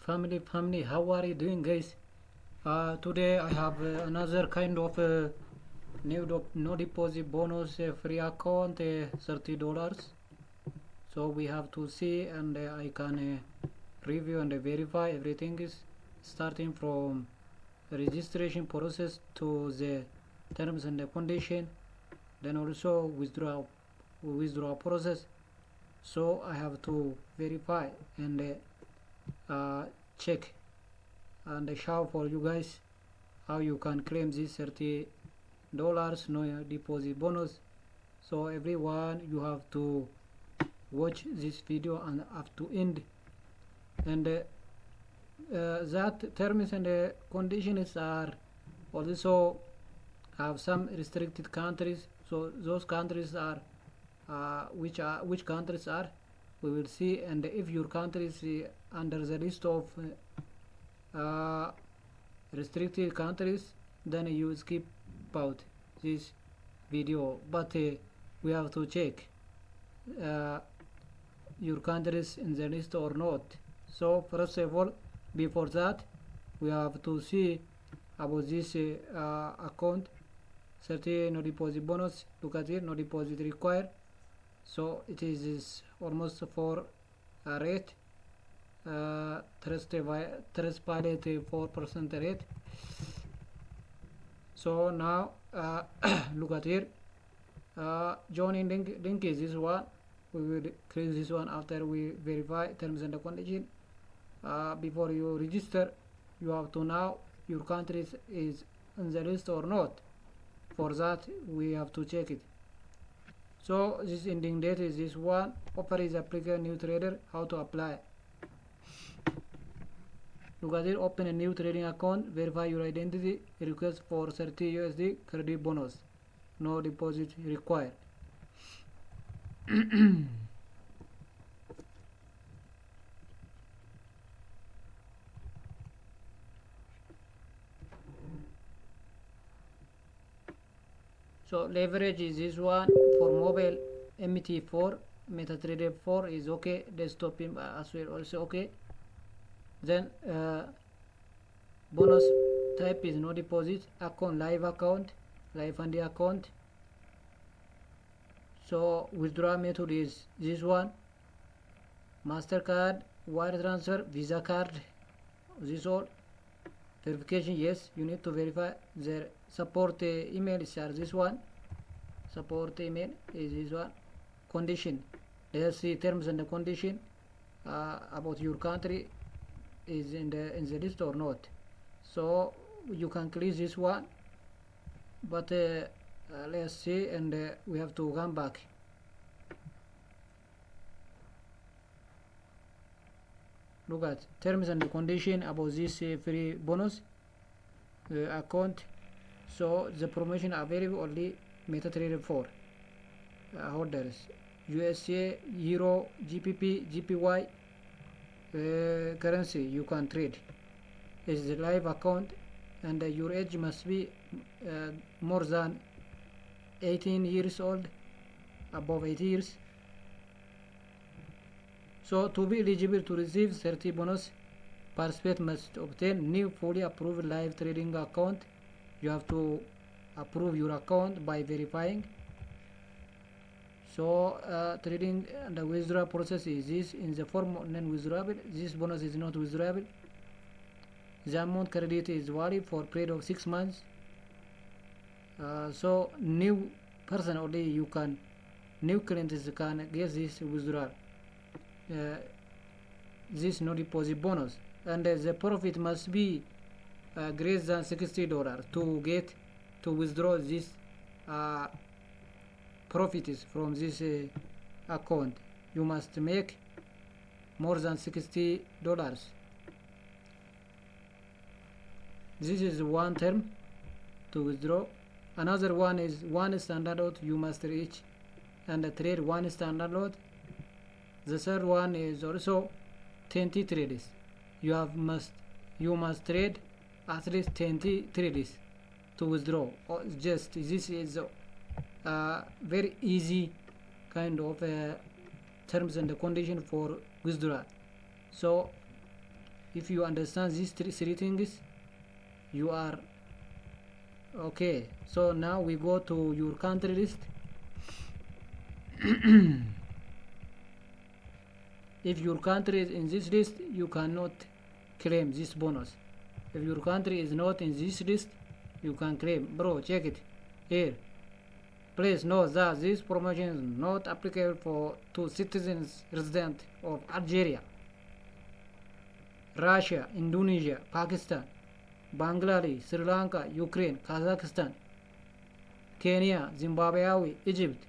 family, how are you doing, guys? Today I have another kind of no deposit bonus free account, $30. So we have to see, and I can review and verify everything is starting from registration process to the terms and the condition, then also withdraw process. So I have to verify and check and show for you guys how you can claim this $30 no deposit bonus. So everyone, you have to watch this video and up to end, and that terms and conditions are also have some restricted countries. So those countries are which countries are, we will see, and if your country is under the list of restricted countries, then you skip out this video, but we have to check your countries in the list or not. So first of all, before that, we have to see about this account 30 no deposit bonus. Look at it, no deposit required. So it is almost for a rate, Trustpilot 4% rate. So now look at here, joining link is this one. We will click this one after we verify terms and condition. Before you register, you have to know your country is on the list or not. For that, we have to check it. So this ending date is this one. Offer is applicable new trader. How to apply? Look at it. Open a new trading account. Verify your identity. Request for 30 USD credit bonus. No deposit required. So leverage is this one for mobile. MT4 MetaTrader 4 is okay. Desktop as well also okay. Then bonus type is no deposit. Account live account, live and account. So withdrawal method is this one. MasterCard, wire transfer, Visa card. This all. Verification, yes, you need to verify. Their support email is this one. Support email is this one. Condition, let's see terms and the condition about your country is in the list or not. So you can click this one, but let's see, and we have to come back. Look at terms and condition about this free bonus account. So the promotion available only MetaTrader 4 holders, USA, Euro, GBP, GPY currency you can trade. It's the live account, and your age must be more than 18 years old, above 8 years. So to be eligible to receive 30 bonus, participant must obtain new fully approved live trading account. You have to approve your account by verifying. So trading and the withdrawal process is this in the form non-withdrawable. This bonus is not withdrawable. The amount credit is valid for a period of 6 months. So new person only you can, new clients can get this withdrawal. This no deposit bonus, and the profit must be greater than $60 to withdraw this profits from this account. You must make more than $60. This is one term to withdraw. Another one is one standard lot you must reach and trade one standard lot. The third one is also 20 trades. You must trade at least 20 trades to withdraw. Just this is very easy kind of terms and condition for withdrawal. So If you understand these three things, you are okay. So now we go to your country list. If your country is in this list, you cannot claim this bonus. If your country is not in this list, you can claim. Bro, check it here. Please note that this promotion is not applicable to citizens resident of Algeria, Russia, Indonesia, Pakistan, Bangladesh, Sri Lanka, Ukraine, Kazakhstan, Kenya, Zimbabwe, Egypt,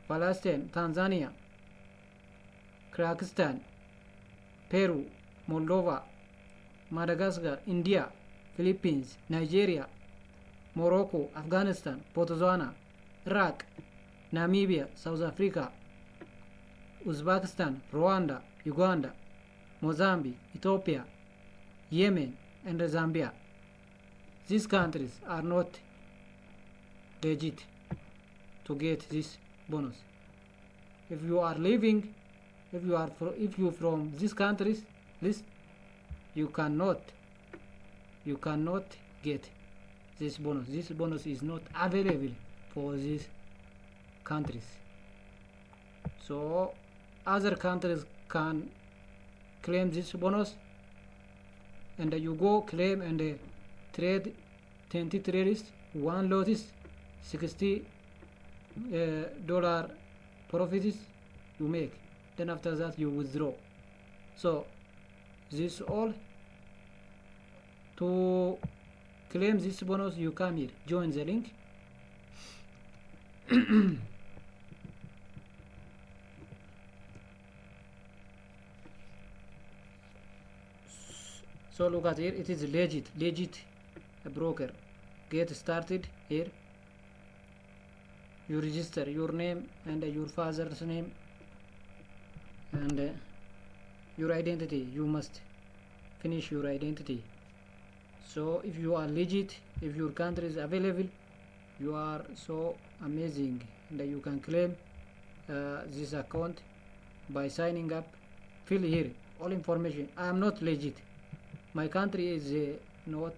Palestine, Tanzania, Kyrgyzstan, Peru, Moldova, Madagascar, India, Philippines, Nigeria, Morocco, Afghanistan, Botswana, Iraq, Namibia, South Africa, Uzbekistan, Rwanda, Uganda, Mozambique, Ethiopia, Yemen, and Zambia. These countries are not legit to get this bonus. If you are living, if you from these countries list, you cannot get this bonus. This bonus is not available for these countries. So other countries can claim this bonus, and you go claim and trade 20trades, 1 lot is $60 profits you make. Then after that you withdraw. So this all. To claim this bonus, you come here, join the link. So look at here, it is legit broker. Get started here. You register your name and your father's name and your identity. You must finish your identity. So if you are legit, if your country is available, you are so amazing, and you can claim this account by signing up. Fill here all information. I am not legit. My country is not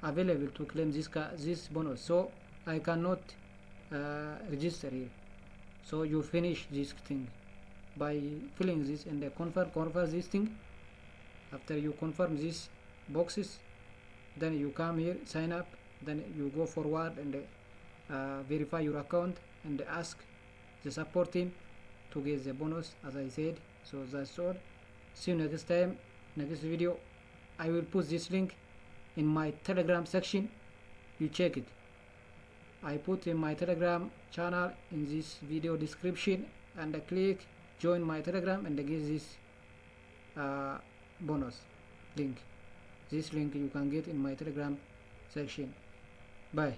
available to claim this bonus, so I cannot register here. So you finish this thing by filling this and confirm this thing. After you confirm these boxes, then you come here, sign up, then you go forward and verify your account and ask the support team to get the bonus, as I said. So that's all. See you next time, next video. I will put this link in my Telegram section. You check it. I put in my Telegram channel in this video description, and click join my Telegram and get this bonus link. This link you can get in my Telegram section. Bye.